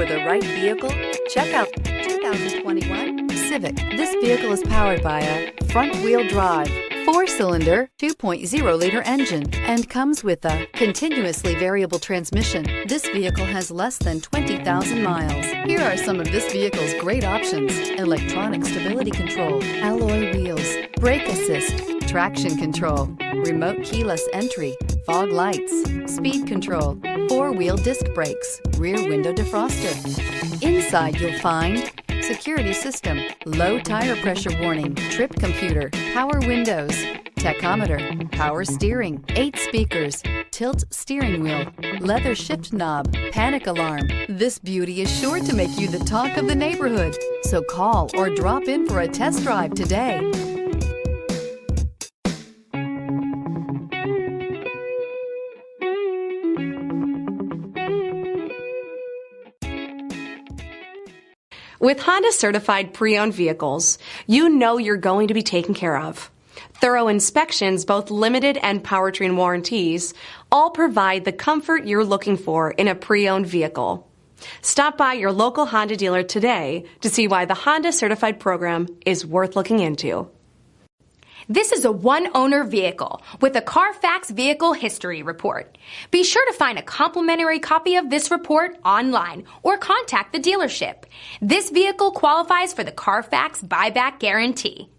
for the right vehicle? Check out 2021 Civic. This vehicle is powered by a front-wheel drive, 4-cylinder, 2.0-liter engine, and comes with a continuously variable transmission. This vehicle has less than 20,000 miles. Here are some of this vehicle's great options: electronic stability control, alloy wheels, brake assist, traction control, remote keyless entry, fog lights, speed control, 4-wheel disc brakes, rear window defroster. Inside you'll find security system, low tire pressure warning, trip computer, power windows, tachometer, power steering, 8 speakers, tilt steering wheel, leather shift knob, panic alarm. This beauty is sure to make you the talk of the neighborhood. So call or drop in for a test drive today. With Honda certified pre-owned vehicles, you know you're going to be taken care of. Thorough inspections, both limited and powertrain warranties, all provide the comfort you're looking for in a pre-owned vehicle. Stop by your local Honda dealer today to see why the Honda certified program is worth looking into. This is a one-owner vehicle with a CARFAX Vehicle History Report. Be sure to find a complimentary copy of this report online or contact the dealership. This vehicle qualifies for the CARFAX Buyback Guarantee.